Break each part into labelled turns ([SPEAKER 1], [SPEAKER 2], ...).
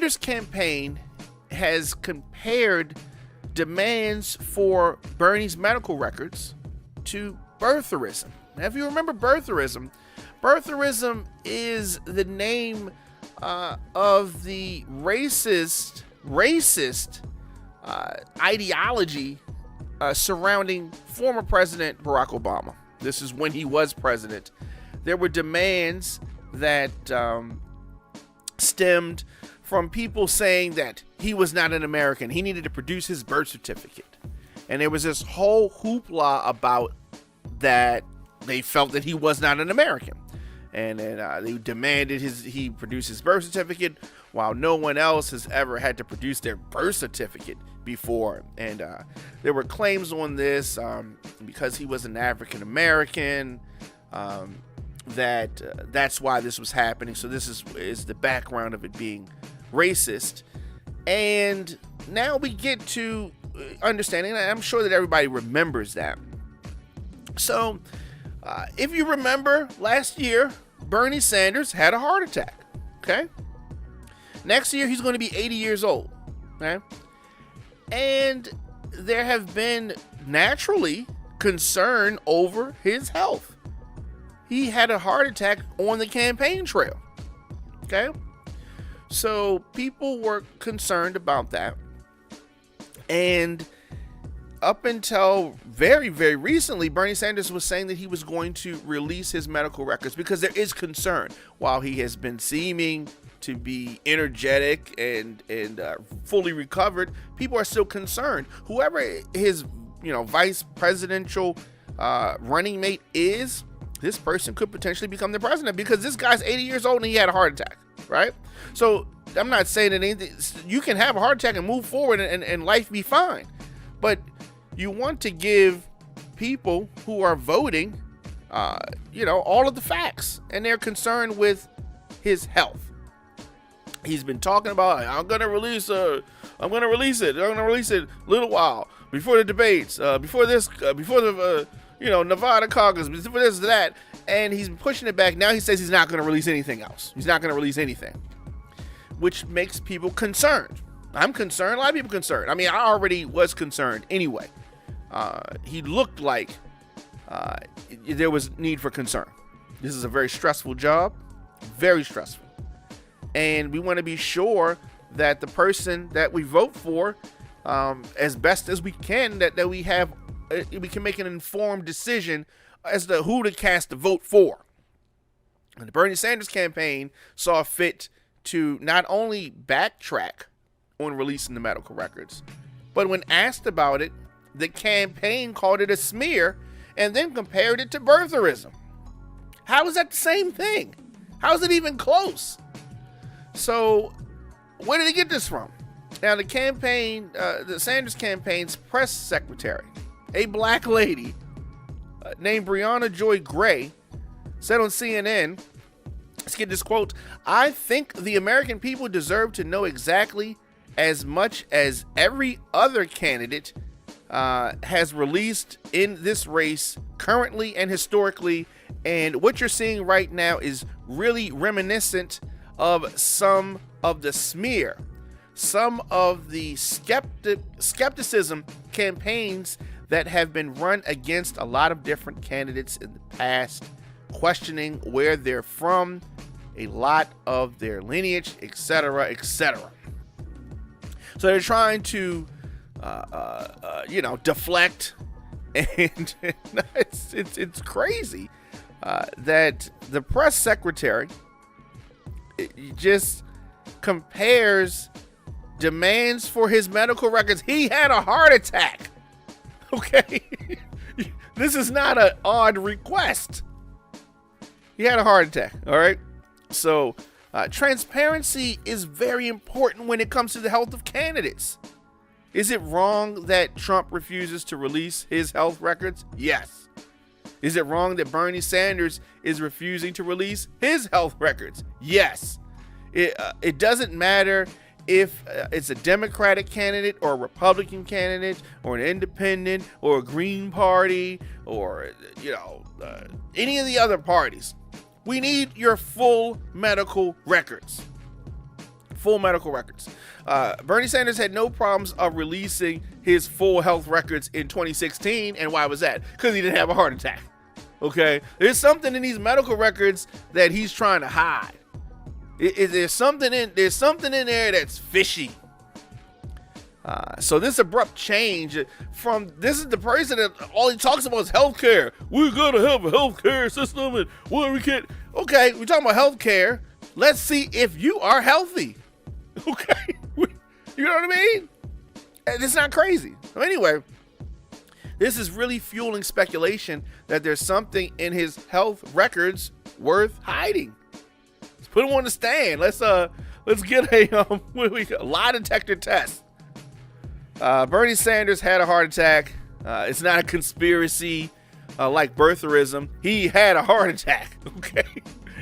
[SPEAKER 1] Sanders' campaign has compared demands for Bernie's medical records to birtherism. Now, if you remember birtherism, birtherism is the name of the racist ideology surrounding former President Barack Obama. This is when he was president. There were demands that stemmed from people saying that he was not an American. He needed to produce his birth certificate. And there was this whole hoopla about that. They felt that he was not an American. And then they demanded he produce his birth certificate, while no one else has ever had to produce their birth certificate before. And there were claims on this because he was an African American, that's why this was happening. So this is the background of it being racist. And now we get to understanding, and I'm sure that everybody remembers that. So if you remember last year, Bernie Sanders had a heart attack. Okay. Next year, he's going to be 80 years old. Okay. And there have been naturally concern over his health. He had a heart attack on the campaign trail. Okay. So people were concerned about that. And up until very, very recently, Bernie Sanders was saying that he was going to release his medical records because there is concern. While he has been seeming to be energetic and fully recovered, people are still concerned. Whoever his vice presidential running mate is, this person could potentially become the president because this guy's 80 years old and he had a heart attack, right? So I'm not saying that anything, you can have a heart attack and move forward and life be fine. But you want to give people who are voting, all of the facts, and they're concerned with his health. He's been talking about, I'm gonna release it a little while before the debates, before the Nevada caucus, before this that, and he's pushing it back. Now he says he's not gonna release anything else. He's not gonna release anything, which makes people concerned. I'm concerned. A lot of people concerned. I mean, I already was concerned anyway. He looked like there was need for concern. This is a very stressful job, very stressful. And we want to be sure that the person that we vote for, as best as we can, that we can make an informed decision as to who to cast the vote for. And the Bernie Sanders campaign saw fit to not only backtrack on releasing the medical records, but when asked about it, the campaign called it a smear and then compared it to birtherism. How is that the same thing? How is it even close? So where did he get this from? Now the campaign, the Sanders campaign's press secretary, a black lady named Brianna Joy Gray, said on CNN, let's get this quote, "I think the American people deserve to know exactly as much as every other candidate has released in this race currently and historically, and what you're seeing right now is really reminiscent of some of the smear, some of the skepticism campaigns that have been run against a lot of different candidates in the past, questioning where they're from, a lot of their lineage, etc., etc." So they're trying to, deflect, and it's crazy that the press secretary just compares demands for his medical records. He had a heart attack. Okay, this is not an odd request. He had a heart attack. All right, so. Transparency is very important when it comes to the health of candidates. Is it wrong that Trump refuses to release his health records? Yes. Is it wrong that Bernie Sanders is refusing to release his health records? Yes. It doesn't matter if it's a Democratic candidate or a Republican candidate or an independent or a Green Party or, any of the other parties. We need your full medical records. full medical records. Bernie Sanders had no problems of releasing his full health records in 2016. And why was that? Because he didn't have a heart attack. Okay? There's something in these medical records that he's trying to hide. There's something in there that's fishy. So this abrupt change from this is the person that all he talks about is healthcare. We're gonna have a healthcare system, and what we can't. Okay, we're talking about healthcare. Let's see if you are healthy. Okay, you know what I mean? And it's not crazy. So anyway, this is really fueling speculation that there's something in his health records worth hiding. Let's put him on the stand. Let's get a lie detector test. Bernie Sanders had a heart attack. It's not a conspiracy like birtherism. He had a heart attack. Okay,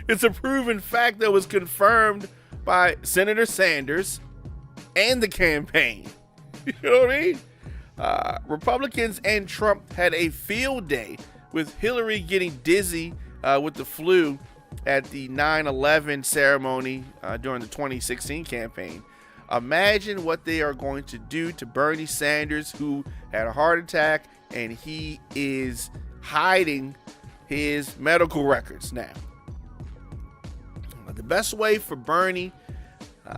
[SPEAKER 1] it's a proven fact that was confirmed by Senator Sanders and the campaign. You know what I mean? Republicans and Trump had a field day with Hillary getting dizzy with the flu at the 9/11 ceremony during the 2016 campaign. Imagine what they are going to do to Bernie Sanders, who had a heart attack, and he is hiding his medical records now. The best way for Bernie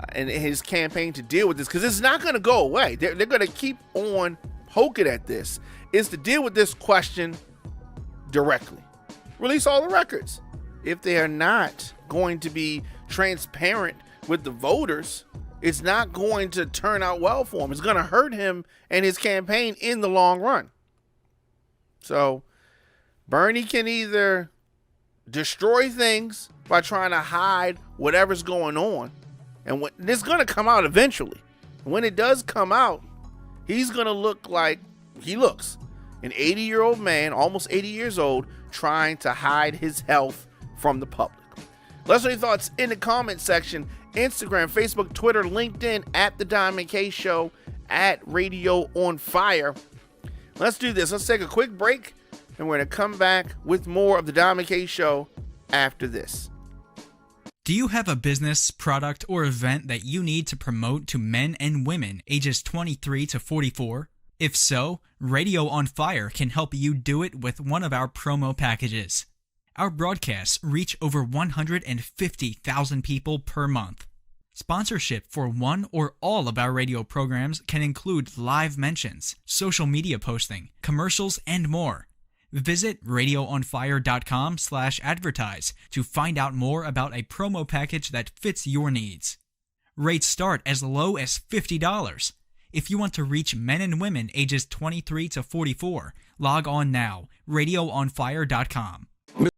[SPEAKER 1] and his campaign to deal with this, because it's not going to go away, they're going to keep on poking at this, is to deal with this question directly. Release all the records. If they are not going to be transparent with the voters, it's not going to turn out well for him. It's going to hurt him and his campaign in the long run. So Bernie can either destroy things by trying to hide whatever's going on, and it's going to come out eventually. When it does come out, he's going to look like he looks, an 80-year-old man, almost 80 years old, trying to hide his health from the public. Let us know your thoughts in the comment section. Instagram, Facebook, Twitter, LinkedIn, at The Diamond K Show, at Radio on Fire. Let's do this. Let's take a quick break, and we're going to come back with more of The Diamond K Show after this.
[SPEAKER 2] Do you have a business, product, or event that you need to promote to men and women ages 23 to 44? If so, Radio on Fire can help you do it with one of our promo packages. Our broadcasts reach over 150,000 people per month. Sponsorship for one or all of our radio programs can include live mentions, social media posting, commercials, and more. Visit radioonfire.com/advertise to find out more about a promo package that fits your needs. Rates start as low as $50. If you want to reach men and women ages 23 to 44, log on now, radioonfire.com.